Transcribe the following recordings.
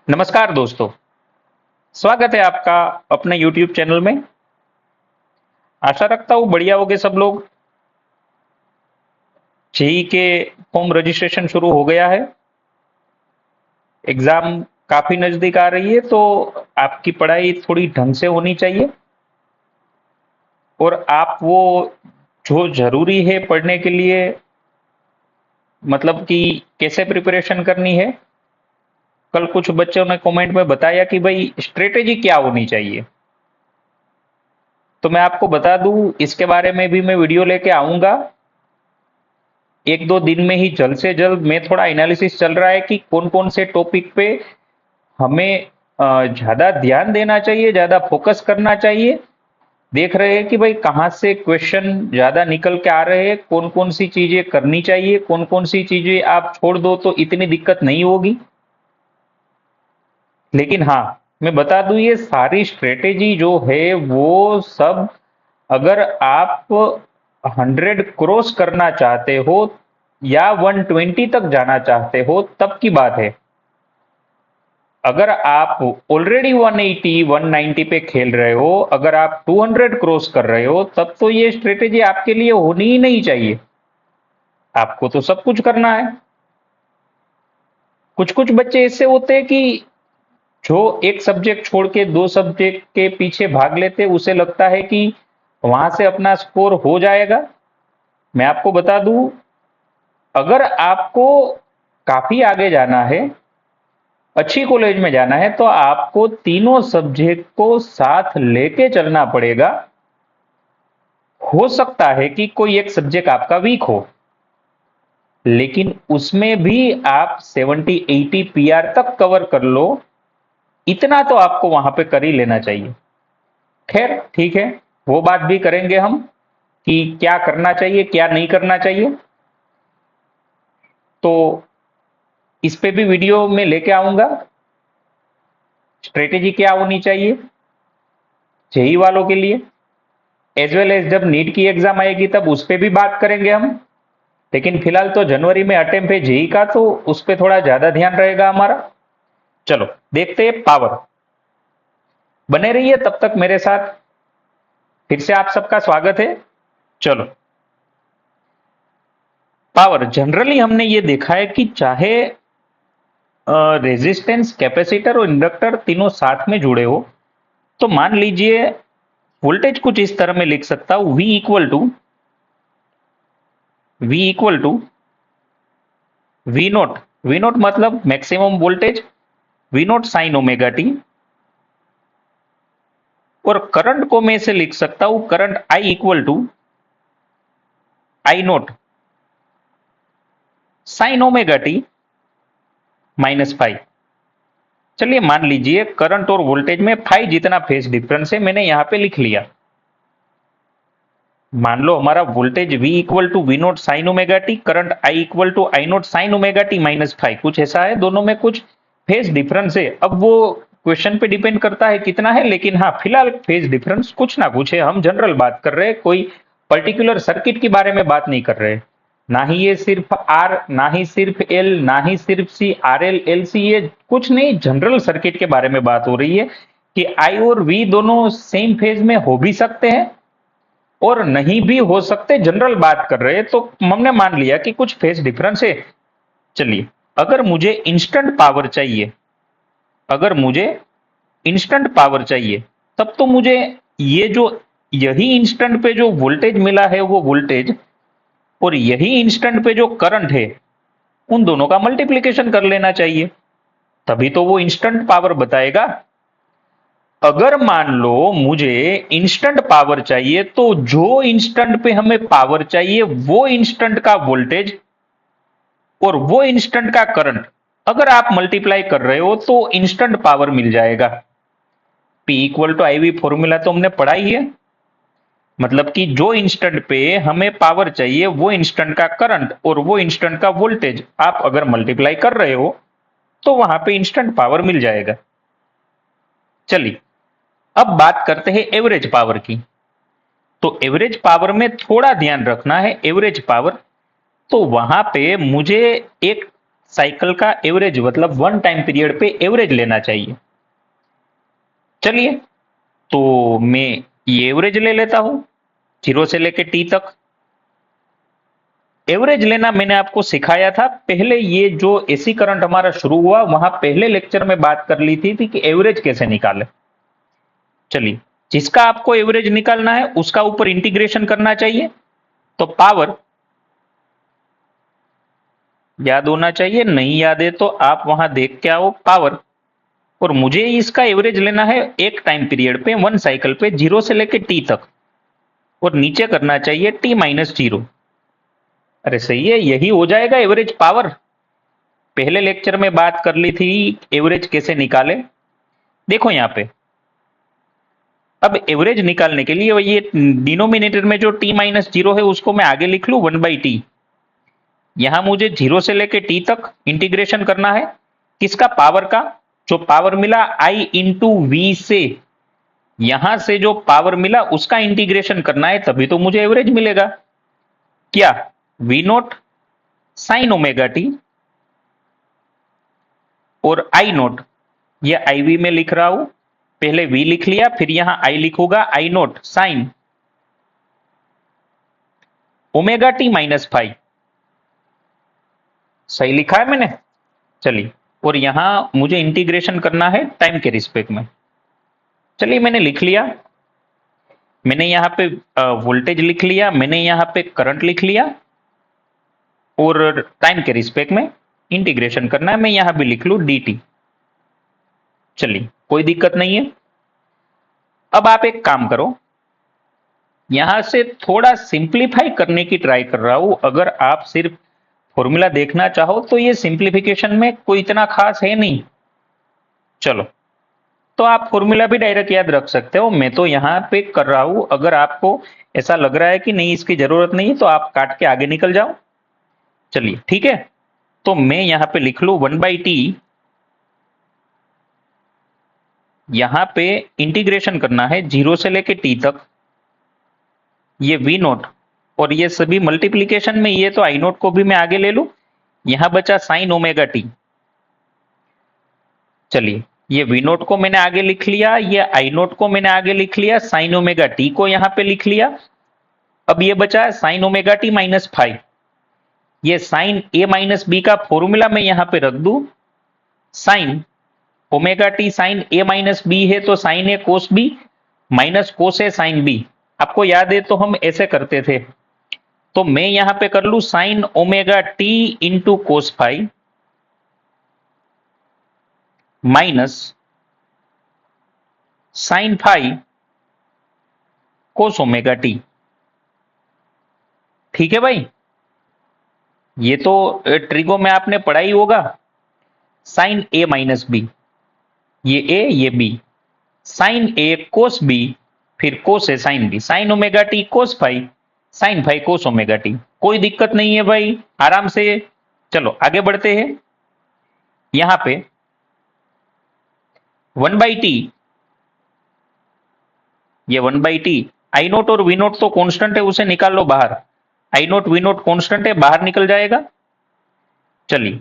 नमस्कार दोस्तों, स्वागत है आपका अपने YouTube चैनल में। आशा रखता हूँ बढ़िया होगे सब लोग। जेई के फॉर्म रजिस्ट्रेशन शुरू हो गया है। एग्जाम काफी नजदीक आ रही है, तो आपकी पढ़ाई थोड़ी ढंग से होनी चाहिए और आप वो जो जरूरी है पढ़ने के लिए, मतलब कि कैसे प्रिपरेशन करनी है। कल कुछ बच्चों ने कमेंट में बताया कि भाई स्ट्रेटेजी क्या होनी चाहिए, तो मैं आपको बता दूं, इसके बारे में भी मैं वीडियो लेके आऊंगा। एक दो दिन में ही जल्द से जल्द। मैं थोड़ा एनालिसिस चल रहा है कि कौन कौन से टॉपिक पे हमें ज्यादा ध्यान देना चाहिए, ज्यादा फोकस करना चाहिए। देख रहे हैं कि भाई कहाँ से क्वेश्चन ज्यादा निकल के आ रहे हैं, कौन कौन सी चीजें करनी चाहिए, कौन कौन सी चीजें आप छोड़ दो तो इतनी दिक्कत नहीं होगी। लेकिन हाँ, मैं बता दूं, ये सारी स्ट्रेटेजी जो है वो सब, अगर आप 100 क्रॉस करना चाहते हो या 120 तक जाना चाहते हो तब की बात है। अगर आप ऑलरेडी 180 190 पे खेल रहे हो, अगर आप 200 क्रॉस कर रहे हो, तब तो ये स्ट्रेटेजी आपके लिए होनी ही नहीं चाहिए। आपको तो सब कुछ करना है। कुछ कुछ बच्चे ऐसे होते हैं कि जो एक सब्जेक्ट छोड़ के दो सब्जेक्ट के पीछे भाग लेते, उसे लगता है कि वहां से अपना स्कोर हो जाएगा। मैं आपको बता दूं, अगर आपको काफी आगे जाना है, अच्छी कॉलेज में जाना है, तो आपको तीनों सब्जेक्ट को साथ लेके चलना पड़ेगा। हो सकता है कि कोई एक सब्जेक्ट आपका वीक हो, लेकिन उसमें भी आप 70-80 पीआर तक कवर कर लो। इतना तो आपको वहां पे कर ही लेना चाहिए। खैर ठीक है, वो बात भी करेंगे हम कि क्या करना चाहिए क्या नहीं करना चाहिए। तो इस पे भी वीडियो में लेके आऊंगा। स्ट्रेटेजी क्या होनी चाहिए जेई वालों के लिए, एज वेल एज जब नीट की एग्जाम आएगी तब उस पर भी बात करेंगे हम। लेकिन फिलहाल तो जनवरी में अटेम्प्ट है जेई का, तो उस पर थोड़ा ज्यादा ध्यान रहेगा हमारा। चलो देखते हैं पावर। बने रहिए तब तक मेरे साथ। फिर से आप सबका स्वागत है। चलो, पावर जनरली हमने ये देखा है कि चाहे रेजिस्टेंस, कैपेसिटर और इंडक्टर तीनों साथ में जुड़े हो, तो मान लीजिए वोल्टेज कुछ इस तरह में लिख सकता हूं, V equal to we naught. V naught मतलब maximum voltage, v naught sine omega t. और करंट को मैं से लिख सकता हूं, current i equal to I naught sine omega t minus five. चलिए मान लीजिए करंट और वोल्टेज में फाइव जितना फेज डिफरेंस है, मैंने यहां पे लिख लिया। मान लो हमारा voltage V equal to we naught sine omega t, current I equal to I naught sine omega t minus phi, कुछ ऐसा है। दोनों में कुछ फेज डिफरेंस है। अब वो क्वेश्चन पे डिपेंड करता है कितना है, लेकिन हाँ फिलहाल फेज डिफरेंस कुछ ना कुछ है। हम जनरल बात कर रहे हैं, कोई पर्टिकुलर सर्किट के बारे में बात नहीं कर रहे। ना ही ये सिर्फ R, ना ही सिर्फ L, ना ही सिर्फ C, RL LC, ये कुछ नहीं, जनरल सर्किट के बारे में बात हो रही है कि I और V दोनों सेम फेज में हो भी सकते हैं और नहीं भी हो सकते। जनरल बात कर रहे हैं तो हमने मान लिया कि कुछ फेज डिफरेंस है। चलिए, अगर मुझे इंस्टेंट पावर चाहिए, अगर मुझे इंस्टेंट पावर चाहिए, तब तो मुझे ये जो, यही इंस्टेंट पे जो वोल्टेज मिला है वो वोल्टेज, और यही इंस्टेंट पे जो करंट है, उन दोनों का मल्टीप्लीकेशन कर लेना चाहिए। तभी तो वो इंस्टेंट पावर बताएगा। अगर मान लो मुझे इंस्टेंट पावर चाहिए, तो जो इंस्टेंट पे हमें पावर चाहिए वो इंस्टेंट का वोल्टेज और वो इंस्टेंट का करंट अगर आप मल्टीप्लाई कर रहे हो तो इंस्टेंट पावर मिल जाएगा। P equal to I V formula तो हमने पढ़ा ही है। मतलब कि जो इंस्टेंट पे हमें पावर चाहिए वो इंस्टेंट का करंट और वो इंस्टेंट का वोल्टेज आप अगर मल्टीप्लाई कर रहे हो तो वहां पे इंस्टेंट पावर मिल जाएगा। चलिए, अब बात करते हैं एवरेज पावर की। तो एवरेज पावर में थोड़ा ध्यान रखना है। एवरेज पावर, तो वहां पे मुझे एक साइकिल का एवरेज मतलब 1 टाइम पीरियड पे एवरेज लेना चाहिए। चलिए, तो मैं ये एवरेज ले लेता हूं 0 से लेके टी तक। एवरेज लेना मैंने आपको सिखाया था पहले, ये जो एसी करंट हमारा शुरू हुआ वहां पहले लेक्चर में बात कर ली थी कि एवरेज कैसे निकाले। चलिए, जिसका आपको एवरेज निकालना है उसका ऊपर इंटीग्रेशन करना चाहिए, तो पावर याद होना चाहिए, नहीं याद है तो आप वहां देख के आओ पावर। और मुझे इसका एवरेज लेना है एक टाइम पीरियड पे, 1 साइकिल पे, 0 से लेके टी तक, और नीचे करना चाहिए टी माइनस 0। अरे सही है, यही हो जाएगा एवरेज पावर। पहले लेक्चर में बात कर ली थी एवरेज कैसे निकाले। देखो यहां पे, अब एवरेज निकालने के लिए ये डिनोमिनेटर में जो टी माइनस 0 है उसको मैं आगे लिख लू 1/t। यहां मुझे 0 से लेके टी तक इंटीग्रेशन करना है, किसका? पावर का। जो पावर मिला I इंटू वी से, यहां से जो पावर मिला उसका इंटीग्रेशन करना है, तभी तो मुझे एवरेज मिलेगा। क्या? V naught sine omega t और आई नोट, ये आई वी में लिख रहा हूं, पहले वी लिख लिया फिर यहां आई लिखूंगा, i naught sine omega t minus 5। सही लिखा है मैंने? चलिए, और यहां मुझे इंटीग्रेशन करना है टाइम के रिस्पेक्ट में। चलिए, मैंने लिख लिया, मैंने यहां पे वोल्टेज लिख लिया, मैंने यहां पे करंट लिख लिया, और टाइम के रिस्पेक्ट में इंटीग्रेशन करना है, मैं यहां भी लिख लू dt। चलिए, कोई दिक्कत नहीं है। अब आप एक काम करो, यहां से थोड़ा सिंप्लीफाई करने की ट्राई कर रहा हूं। अगर आप सिर्फ फॉर्मूला देखना चाहो तो ये सिंप्लीफिकेशन में कोई इतना खास है नहीं। चलो, तो आप फॉर्मूला भी डायरेक्ट याद रख सकते हो, मैं तो यहां पे कर रहा हूं। अगर आपको ऐसा लग रहा है कि नहीं इसकी जरूरत नहीं तो आप काट के आगे निकल जाओ। चलिए, ठीक है, तो मैं यहां पे लिख लू 1/t, यहां पे इंटीग्रेशन करना है 0 से लेके टी तक, ये वी नोट, और ये सभी मल्टीप्लीकेशन में, ये तो आई नोट को भी मैं आगे ले लू, यहां बचा साइन ओमेगा टी। चलिए, ये वी नोट को मैंने आगे लिख लिया, ये आई नोट को मैंने आगे लिख लिया, साइन ओमेगा टी को यहां पे लिख लिया। अब ये बचा है साइन ओमेगा टी माइनस 5। ये साइन ए माइनस बी का फॉर्मूला मैं यहां पे रख दू, साइन ओमेगा टी साइन ए माइनस बी है तो sign A cos B minus cos A sine B. आपको याद है तो हम ऐसे करते थे, तो मैं यहां पे कर लू sine omega t into cos 5 minus sine 5 cos omega t. ठीक है भाई, ये तो ट्रिगो में आपने पढ़ा ही होगा, साइन ए माइनस बी, ये ए ये B, sine A cos B, फिर cos A sine B, sine omega T cos 5 sine 5 cos omega T. कोई दिक्कत नहीं है भाई, आराम से। चलो आगे बढ़ते हैं। यहां पे 1/t, ये 1/t, आई नोट और वी नोट तो कांस्टेंट है, उसे निकाल लो बाहर, आई नोट वी नोट कांस्टेंट है, बाहर निकल जाएगा। चलिए,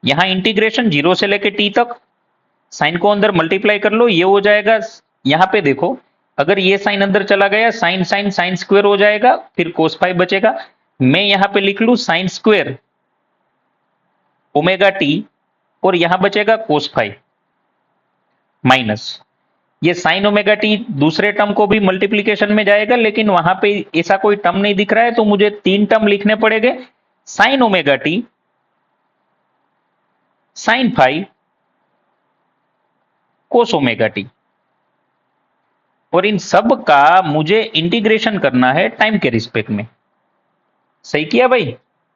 यहां इंटीग्रेशन 0 से लेके टी तक, साइन को अंदर मल्टीप्लाई कर लो, ये हो जाएगा। यहां पे देखो, अगर ये साइन अंदर चला गया साइन साइन साइन स्क्वायर हो जाएगा, फिर कोस 5 बचेगा। मैं यहां पे लिख लू साइन स्क्वायर ओमेगा टी, और यहां बचेगा कोस 5 माइनस, ये साइन ओमेगा टी दूसरे टर्म को भी मल्टीप्लीकेशन में जाएगा, लेकिन वहां पे ऐसा कोई टर्म नहीं दिख रहा है, तो मुझे 3 टर्म लिखने पड़ेंगे, sine omega t sine 5 cos omega t, और इन सब का मुझे इंटीग्रेशन करना है टाइम के रिस्पेक्ट में। सही किया भाई,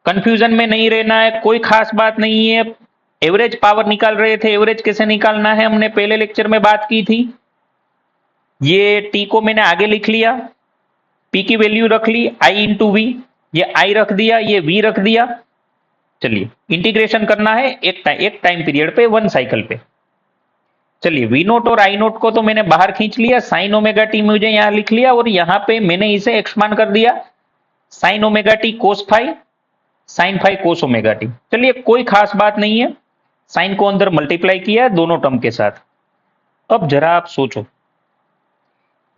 कंफ्यूजन में नहीं रहना है, कोई खास बात नहीं है। एवरेज पावर निकाल रहे थे, एवरेज कैसे निकालना है हमने पहले लेक्चर में बात की थी। ये टी को मैंने आगे लिख लिया, पी की वैल्यू रख ली आई इंटू वी, ये आई रख दिया, ये वी रख दिया। चलिए, इंटीग्रेशन करना है एक टाइम पीरियड पे, 1 साइकिल पे। चलिए, वी नोट और आई नोट को तो मैंने बाहर खींच लिया, साइन ओमेगा टी मुझे यहां लिख लिया, और यहां पे मैंने इसे एक्सपांड कर दिया, sine omega T cos 5 sine phi cos omega t. चलिए कोई खास बात नहीं है, साइन को अंदर मल्टीप्लाई किया है दोनों टर्म के साथ। अब जरा आप सोचो,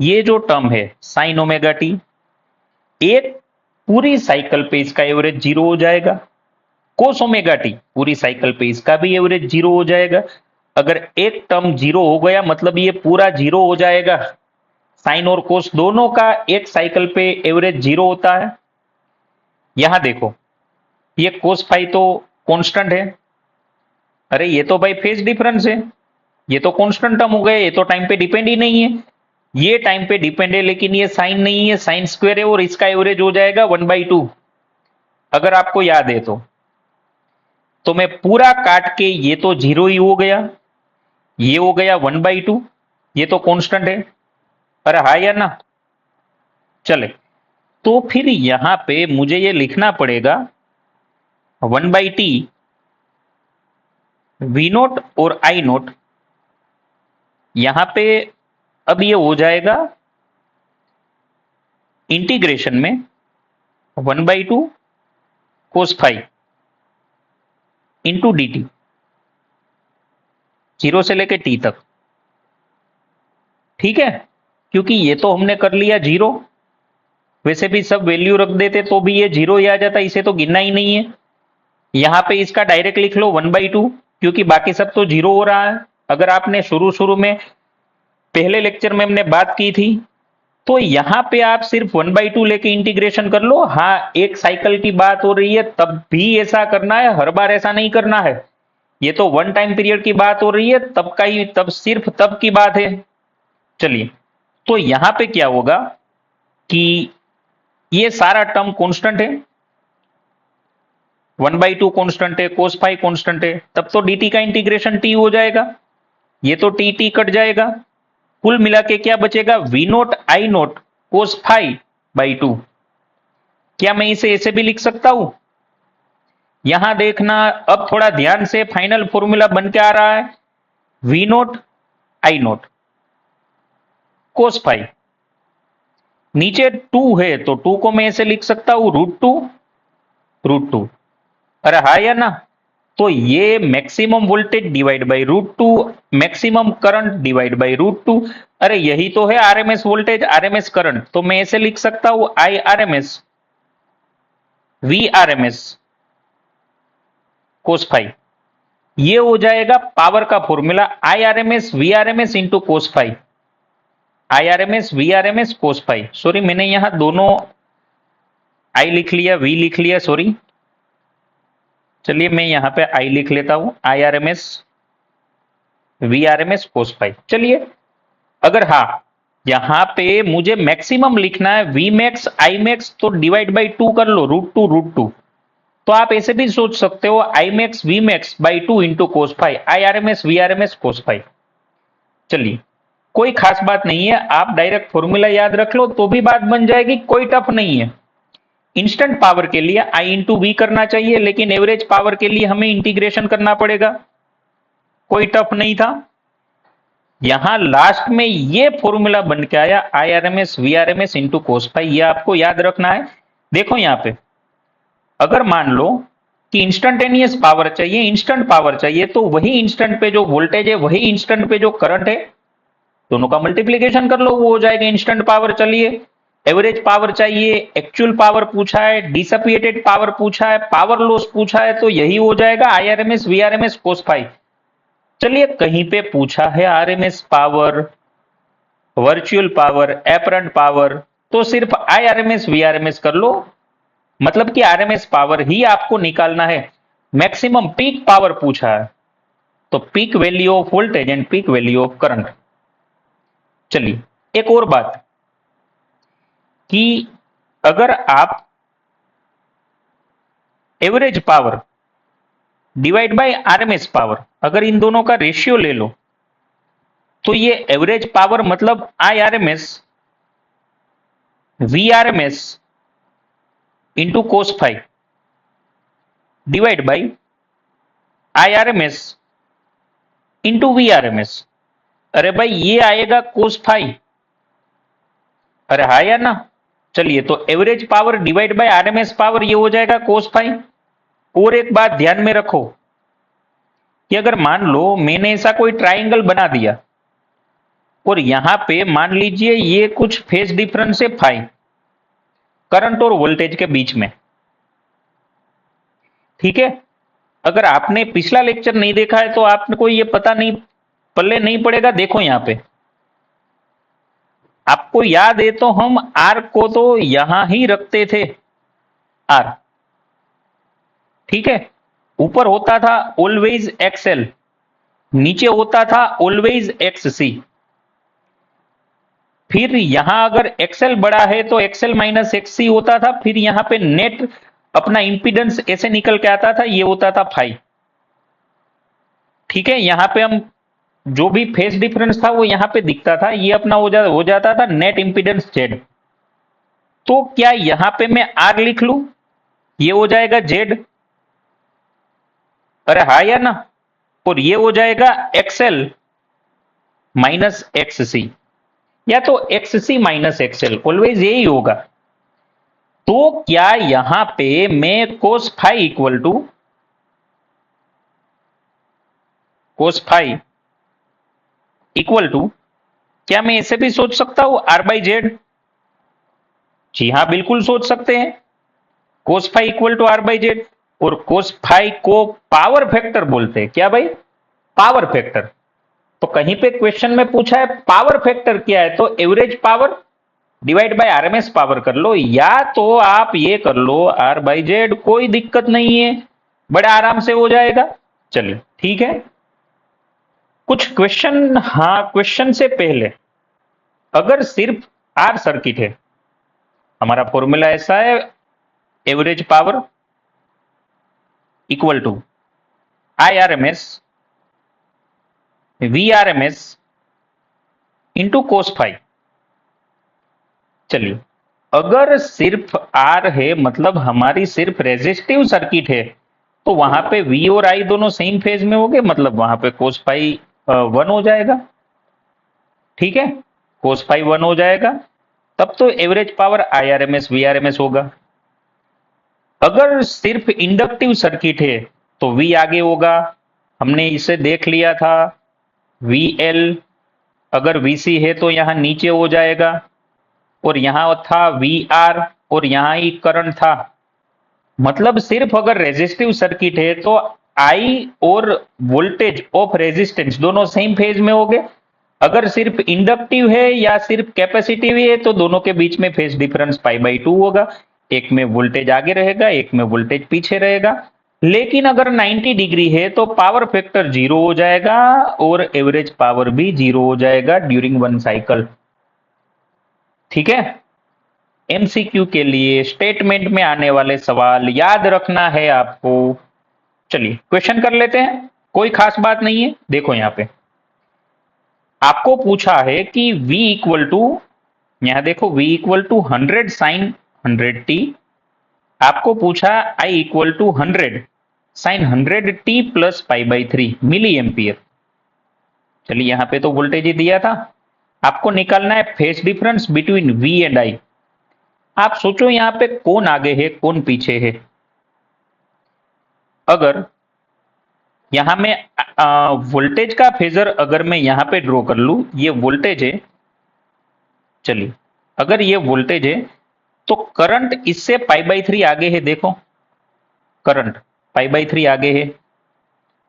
ये जो टर्म है साइन ओमेगा टी, एक पूरी साइकिल पे इसका एवरेज 0 हो जाएगा। कोस ओमेगा टी पूरी साइकिल पे इसका भी एवरेज 0 हो जाएगा। अगर एक टर्म 0 हो गया मतलब ये पूरा 0 हो जाएगा। साइन और कोस दोनों का एक साइकिल पे एवरेज 0 होता है। यहां देखो, ये कोस फाई तो कांस्टेंट है। अरे ये तो भाई फेज डिफरेंस है, ये तो कांस्टेंट टर्म हो गया, ये तो टाइम पे डिपेंड ही नहीं है। ये टाइम पे डिपेंड है लेकिन ये साइन नहीं है, साइन स्क्वायर है और इसका एवरेज हो जाएगा 1/2। अगर आपको याद है तो मैं पूरा काट के, ये तो 0 ही हो गया, ये हो गया 1/2, ये तो कांस्टेंट है। अरे हाँ या ना? चले, तो फिर यहां पे मुझे ये लिखना पड़ेगा 1/t वी नोट और आई नोट। यहां पे अब ये हो जाएगा इंटीग्रेशन में 1/2 cos phi into D T, 0 से लेके टी तक। ठीक है, क्योंकि ये तो हमने कर लिया 0, वैसे भी सब वैल्यू रख देते तो भी ये 0 ही आ जाता, इसे तो गिनना ही नहीं है। यहां पे इसका डायरेक्ट लिख लो 1/2, क्योंकि बाकी सब तो 0 हो रहा है। अगर आपने शुरू में पहले लेक्चर में हमने बात की थी, तो यहां पे आप सिर्फ 1/2 लेके इंटीग्रेशन कर लो। हाँ, एक साइकिल की बात हो रही है तब भी ऐसा करना है, हर बार ऐसा नहीं करना है। ये तो वन टाइम पीरियड की बात हो रही है, तब का ही तब, सिर्फ तब की बात है। चलिए, तो यहां पे क्या होगा कि ये सारा टर्म कांस्टेंट है, 1/2 कांस्टेंट है, कोस फाई कांस्टेंट है, तब तो dt का इंटीग्रेशन t हो जाएगा, ये तो t कट जाएगा। कुल मिला के क्या बचेगा, V naught I naught cos phi by 2। क्या मैं इसे ऐसे भी लिख सकता हूं? यहां देखना, अब थोड़ा ध्यान से, फाइनल फॉर्मूला बन के आ रहा है V naught I naught cos phi. नीचे 2 है तो 2 को मैं ऐसे लिख सकता हूं √2। अरे हाँ या ना? तो ये maximum voltage divide by √2, maximum current divide by √2। अरे यही तो है आरएमएस वोल्टेज, आरएमएस करंट। तो मैं ऐसे लिख सकता हूं I RMS V RMS cos phi. ये हो जाएगा पावर का formula, I RMS V RMS into cos phi. I RMS V RMS cos phi. Sorry, मैंने यहां दोनों आई लिख लिया, वी लिख लिया, सॉरी। चलिए मैं यहां पे आई लिख लेता हूं, I RMS V RMS cos phi. चलिए, अगर हाँ यहां पे मुझे मैक्सिमम लिखना है वी मैक्स आई मैक्स, तो डिवाइड बाई 2 कर लो, √2। तो आप ऐसे भी सोच सकते हो I max V max by 2 into cos phi, I RMS V RMS cos phi. चलिए, कोई खास बात नहीं है, आप डायरेक्ट फॉर्मूला याद रख लो तो भी बात बन जाएगी, कोई टफ नहीं है। इंस्टेंट पावर के लिए आई इंटू वी करना चाहिए, लेकिन एवरेज पावर के लिए हमें इंटीग्रेशन करना पड़ेगा, कोई टफ नहीं था। यहां लास्ट में ये फॉर्मूला बन के आया I RMS V RMS into cos phi, ये आपको याद रखना है। देखो यहां पे, अगर मान लो कि इंस्टेंटेनियस पावर चाहिए, इंस्टेंट पावर चाहिए, तो वही इंस्टेंट पे जो वोल्टेज है, वही इंस्टेंट पे जो करंट है, दोनों का मल्टीप्लीकेशन कर लो, वो हो जाएगा इंस्टेंट पावर। चलिए, एवरेज पावर चाहिए, एक्चुअल पावर पूछा है, डिसपिएटेड पावर पूछा है, पावर लॉस पूछा है, तो यही हो जाएगा आईआरएमएस वीआरएमएस कोस फाई। चलिए, कहीं पे पूछा है RMS power, virtual power, apparent power, तो सिर्फ आईआरएमएस वीआरएमएस कर लो, मतलब कि आरएमएस पावर ही आपको निकालना है। मैक्सिमम पीक पावर पूछा है तो peak value of voltage and peak value of current. चलिए, एक और बात कि अगर आप average power divide by RMS power, अगर इन दोनों का रेशियो ले लो, तो ये एवरेज पावर मतलब I RMS V RMS into cos phi divide by I RMS into V RMS. अरे भाई, ये आएगा कोस फाई। अरे हाँ या ना? चलिए, तो average power divide by RMS power, ये हो जाएगा कोस फाई। और एक बात ध्यान में रखो कि अगर मान लो मैंने ऐसा कोई ट्राइंगल बना दिया और यहां पे मान लीजिए ये कुछ फेज डिफरेंस है फाई करंट और वोल्टेज के बीच में, ठीक है। अगर आपने पिछला लेक्चर नहीं देखा है तो आपको ये पता नहीं पल्ले नहीं पड़ेगा। देखो यहां पे आपको याद है तो हम आर को तो यहां ही रखते थे, आर, ठीक है। ऊपर होता था ऑलवेज एक्सएल, नीचे होता था ऑलवेज एक्ससी। फिर यहां अगर एक्सएल बड़ा है तो एक्सएल माइनस एक्ससी होता था। फिर यहां पे नेट अपना इंपीडेंस ऐसे निकल के आता था, ये होता था फाई, ठीक है। यहां पे हम जो भी फेज डिफरेंस था वो यहां पे दिखता था, ये अपना हो जाता था नेट इंपीडेंस जेड। तो क्या यहां पे मैं आर लिख लूं, ये हो जाएगा जेड, अरे हाँ या ना, और ये हो जाएगा एक्सएल माइनस एक्ससी, या तो एक्ससी माइनस एक्सएल, ऑलवेज यही होगा। तो क्या यहां पे मैं कोस फाई इक्वल टू क्या मैं ऐसे भी सोच सकता हूं आर बाई जेड? जी हाँ, बिल्कुल सोच सकते हैं। Cos phi equal to R by Z, और कोस फाई को पावर फैक्टर बोलते हैं। क्या भाई? Power factor. तो कहीं पे क्वेश्चन में पूछा है पावर फैक्टर क्या है, तो average power divide by RMS power कर लो, या तो आप ये कर लो आर बाई जेड, कोई दिक्कत नहीं है, बड़े आराम से हो जाएगा। चलिए ठीक है। कुछ क्वेश्चन, हाँ क्वेश्चन से पहले अगर सिर्फ आर सर्किट है, हमारा फॉर्मूला ऐसा है, average power equal to I R M S V R M S into cos phi. चलिए, अगर सिर्फ आर है मतलब हमारी सिर्फ रेजिस्टिव सर्किट है, तो वहां पे वी और आई दोनों सेम फेज में हो गए, मतलब वहां पे कोस फाई 1 हो जाएगा, ठीक है। कोस फाई 1 हो जाएगा, तब तो average power I R M S V R M S होगा। अगर सिर्फ इंडक्टिव सर्किट है तो वी आगे होगा, हमने इसे देख लिया था, वी एल। अगर वीसी है तो यहां नीचे हो जाएगा, और यहां था वी आर, और यहां ही करंट था। मतलब सिर्फ अगर रेजिस्टिव सर्किट है तो आई और वोल्टेज ऑफ रेजिस्टेंस दोनों सेम फेज में हो गए। अगर सिर्फ इंडक्टिव है या सिर्फ कैपेसिटिव है तो दोनों के बीच में फेज डिफरेंस पाई बाई 2 होगा, एक में वोल्टेज आगे रहेगा, एक में वोल्टेज पीछे रहेगा। लेकिन अगर 90 डिग्री है तो पावर फैक्टर 0 हो जाएगा और एवरेज पावर भी 0 हो जाएगा ड्यूरिंग वन साइकिल, ठीक है। एमसीक्यू के लिए स्टेटमेंट में आने वाले सवाल याद रखना है आपको। चलिए क्वेश्चन कर लेते हैं, कोई खास बात नहीं है। देखो यहां पे आपको पूछा है कि v इक्वल टू, यहां देखो v equal to 100 sine 100t, आपको पूछा i equal to 100 sine 100t plus pi by 3 milli ampere. चलिए यहां पे तो वोल्टेज ही दिया था, आपको निकालना है phase difference between v and i। आप सोचो यहां पे कौन आगे है कौन पीछे है। अगर यहां में वोल्टेज का फेजर अगर मैं यहां पे ड्रॉ कर लूं, ये वोल्टेज है, चलिए अगर ये वोल्टेज है तो करंट इससे पाई बाई 3 आगे है, देखो करंट पाई बाई 3 आगे है,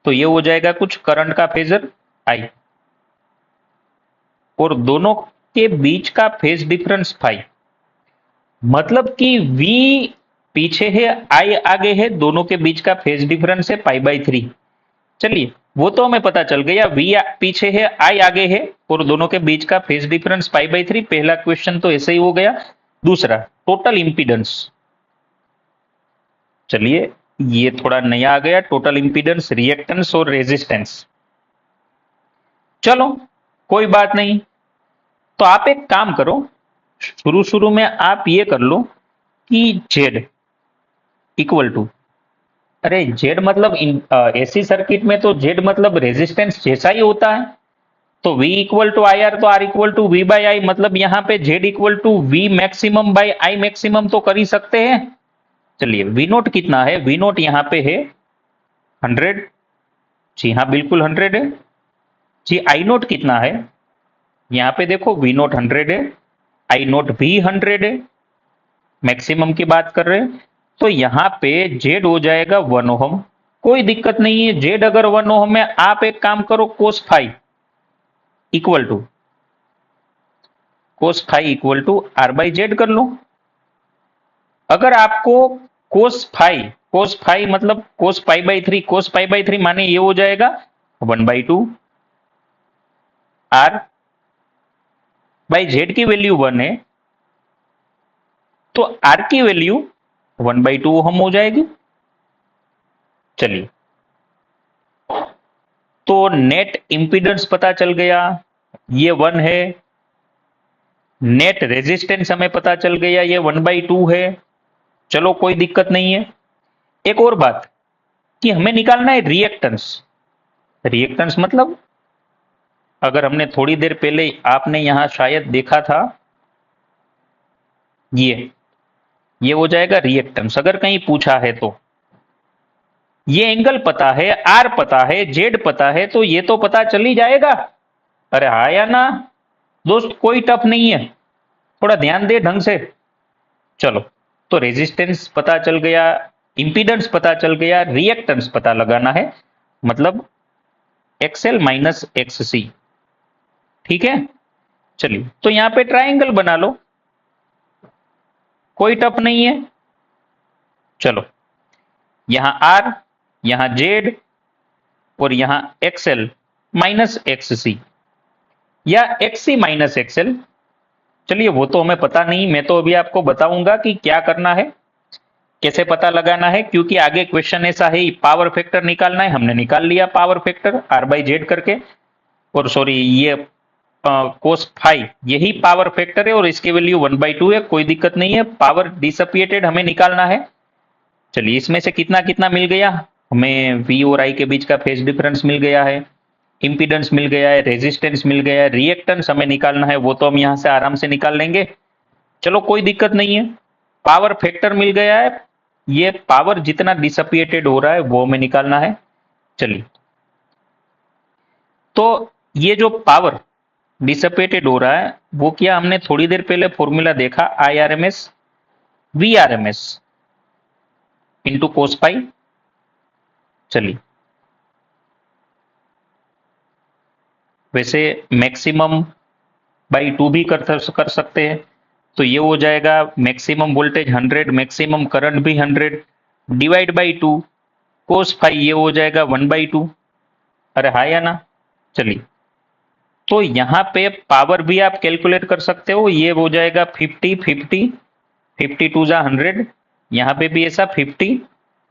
तो ये हो जाएगा कुछ करंट का फेजर आई, और दोनों के बीच का फेज डिफरेंस फाई, मतलब कि V पीछे है I आगे है, दोनों के बीच का फेज डिफरेंस है पाई बाई 3। चलिए वो तो हमें पता चल गया, V पीछे है I आगे है और दोनों के बीच का फेज डिफरेंस पाई बाई 3। पहला क्वेश्चन तो ऐसे ही हो गया। दूसरा टोटल इंपीडेंस, चलिए ये थोड़ा नया आ गया, टोटल इंपीडेंस, रिएक्टेंस और रेजिस्टेंस। चलो कोई बात नहीं, तो आप एक काम करो, शुरू में आप ये कर लो कि Z इक्वल टू, अरे Z मतलब एसी सर्किट में तो Z मतलब रेजिस्टेंस जैसा ही होता है, तो V equal to I R, तो R equal to V by I, मतलब यहां पे Z equal to V maximum by I maximum तो कर ही सकते हैं। चलिए वी नोट कितना है, वी नोट यहाँ पे है 100, जी हाँ बिल्कुल 100 है। जी आई नोट कितना है, यहाँ पे देखो वी नोट 100 है, आई नोट भी 100 है, मैक्सिमम की बात कर रहे हैं। तो यहाँ पे जेड हो जाएगा 1 ओहम, कोई दिक्कत नहीं है, जेड अगर 1 ओहम है, आप एक काम करो cos five equal to R by Z कर लो। अगर आपको कोस फाइव मतलब कोस पाई बाई थ्री माने ये हो जाएगा 1/2 आर बाई जेड की वैल्यू 1 है, तो आर की वैल्यू 1/2 ओहम हो जाएगी। चलिए, तो नेट इंपीडेंस पता चल गया, ये 1 है। नेट रेजिस्टेंस हमें पता चल गया, ये 1/2 है। चलो कोई दिक्कत नहीं है। एक और बात कि हमें निकालना है रिएक्टेंस। रिएक्टेंस मतलब अगर हमने थोड़ी देर पहले आपने यहां शायद देखा था, ये हो जाएगा रिएक्टेंस। अगर कहीं पूछा है तो ये एंगल पता है, आर पता है, जेड पता है, तो ये तो पता चल ही जाएगा। अरे हाँ या ना दोस्त, कोई टफ नहीं है, थोड़ा ध्यान दे ढंग से। चलो, तो रेजिस्टेंस पता चल गया, इंपीडेंस पता चल गया, रिएक्टेंस पता लगाना है, मतलब एक्सएल माइनस एक्ससी। ठीक है, चलिए तो यहां पे ट्राइंगल बना लो, कोई टफ नहीं है। चलो, यहां आर, यहां जेड और यहां एक्सएल माइनस एक्ससी या एक्ससी माइनस एक्सएल। चलिए वो तो हमें पता नहीं, मैं तो अभी आपको बताऊंगा कि क्या करना है, कैसे पता लगाना है, क्योंकि आगे क्वेश्चन ऐसा है पावर फैक्टर निकालना है। हमने निकाल लिया power factor R by Z करके, और सॉरी ये कोस फाइव यही पावर फैक्टर है और इसकी वैल्यू 1/2 है, कोई दिक्कत नहीं है। पावर डिसअपिएटेड हमें निकालना है। चलिए, इसमें से कितना कितना मिल गया, हमें वी और आई के बीच का फेज डिफरेंस मिल गया है, इंपीडेंस मिल गया है, रेजिस्टेंस मिल गया है, रिएक्टेंस हमें निकालना है, वो तो हम यहां से आराम से निकाल लेंगे। चलो कोई दिक्कत नहीं है। पावर फैक्टर मिल गया है, ये पावर जितना डिसअपिएटेड हो रहा है वो हमें निकालना है। चलिए, तो ये जो पावर डिसअपिएटेड हो रहा है वो क्या, हमने थोड़ी देर पहले फॉर्मूला देखा, I R M S V R M S into cos phi. चलिए, वैसे मैक्सिमम बाई 2 भी कर सकते हैं, तो ये हो जाएगा मैक्सिमम वोल्टेज 100, मैक्सिमम करंट भी 100 डिवाइड बाई 2, कोस फाई ये हो जाएगा 1/2। अरे हाँ या ना। चलिए, तो यहां पे पावर भी आप कैलकुलेट कर सकते हो, ये हो जाएगा 50 50 50 टू जा 100, यहां पे भी ऐसा 50,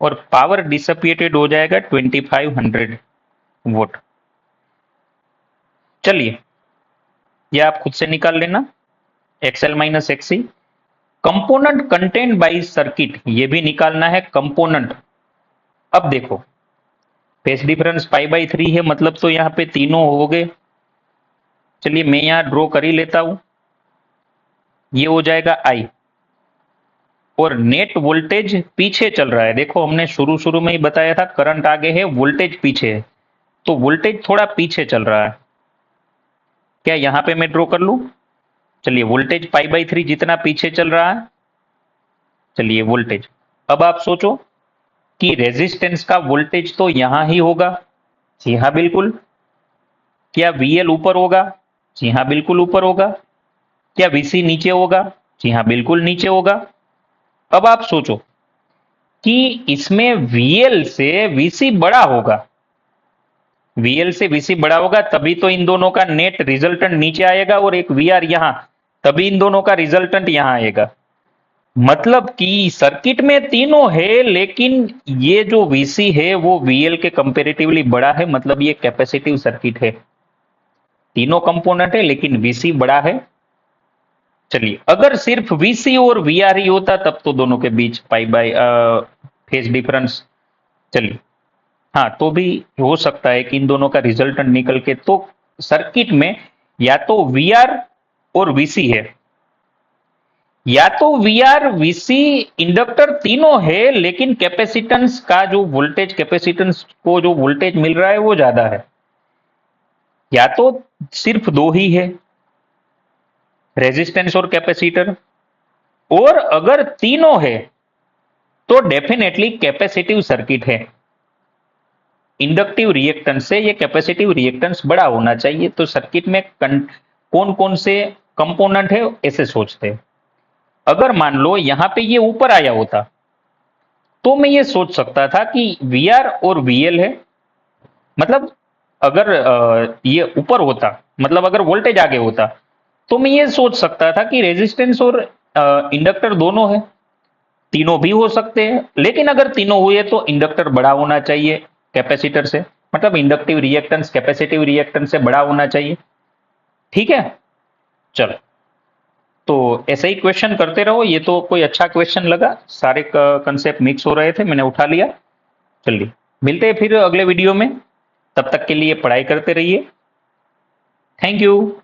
और पावर डिसअपिएटेड हो जाएगा 2500 वोट। चलिए, ये आप खुद से निकाल लेना, XL minus XC. Component content by circuit ये भी निकालना है, कंपोनेंट। अब देखो, फेस डिफरेंस पाई बाई 3 है, मतलब तो यहां पे तीनों हो गए। चलिए मैं यहां ड्रॉ कर ही लेता हूं, ये हो जाएगा आई, और नेट वोल्टेज पीछे चल रहा है। देखो हमने शुरू शुरू में ही बताया था, करंट आगे है, वोल्टेज पीछे है, तो वोल्टेज थोड़ा पीछे चल रहा है। क्या यहां पे मैं ड्रॉ कर लूं? चलिए, वोल्टेज पाई बाई 3 जितना पीछे चल रहा है। चलिए वोल्टेज, अब आप सोचो कि रेजिस्टेंस का वोल्टेज तो यहां ही होगा। जी हाँ बिल्कुल। क्या वीएल ऊपर होगा? जी हाँ बिल्कुल ऊपर होगा। क्या वीसी नीचे होगा? जी हाँ बिल्कुल नीचे होगा। अब आप सोचो कि इसमें वीएल से वीसी बड़ा होगा, वीएल से वीसी बड़ा होगा, तभी तो इन दोनों का नेट रिजल्टेंट नीचे आएगा, और एक वीआर यहां, तभी इन दोनों का रिजल्टेंट यहां आएगा। मतलब कि सर्किट में तीनों है, लेकिन ये जो वीसी है वो वीएल के कंपेरेटिवली बड़ा है, मतलब ये कैपेसिटिव सर्किट है। तीनों कंपोनेंट है लेकिन वीसी बड़ा है। चलिए, अगर सिर्फ वीसी और वीआर ही होता तब तो दोनों के बीच पाई बाई फेज डिफरेंस, चलिए हाँ तो भी हो सकता है कि इन दोनों का रिजल्टेंट निकल के, तो सर्किट में या तो वीआर और वीसी है, या तो वी आर वीसी इंडक्टर तीनों है, लेकिन कैपेसिटेंस का जो वोल्टेज, कैपेसिटेंस को जो वोल्टेज मिल रहा है वो ज्यादा है, या तो सिर्फ दो ही है, रेजिस्टेंस और कैपेसिटर, और अगर तीनों है तो डेफिनेटली कैपेसिटिव सर्किट है। इंडक्टिव रिएक्टेंस से ये कैपेसिटिव रिएक्टेंस बड़ा होना चाहिए, तो सर्किट में कौन कौन से कंपोनेंट है ऐसे सोचते हैं। अगर मान लो यहां पे ये ऊपर आया होता तो मैं ये सोच सकता था कि वी आर और वीएल है, मतलब अगर ये ऊपर होता, मतलब अगर वोल्टेज आगे होता, तो मैं ये सोच सकता था कि रेजिस्टेंस और इंडक्टर दोनों है, तीनों भी हो सकते हैं, लेकिन अगर तीनों हुए तो इंडक्टर बड़ा होना चाहिए कैपेसिटर से, मतलब इंडक्टिव रिएक्टेंस कैपेसिटिव रिएक्टेंस से बड़ा होना चाहिए। ठीक है, चलो, तो ऐसे ही क्वेश्चन करते रहो। ये तो कोई अच्छा क्वेश्चन लगा, सारे कंसेप्ट मिक्स हो रहे थे, मैंने उठा लिया। चलिए, मिलते हैं फिर अगले वीडियो में, तब तक के लिए पढ़ाई करते रहिए। Thank you.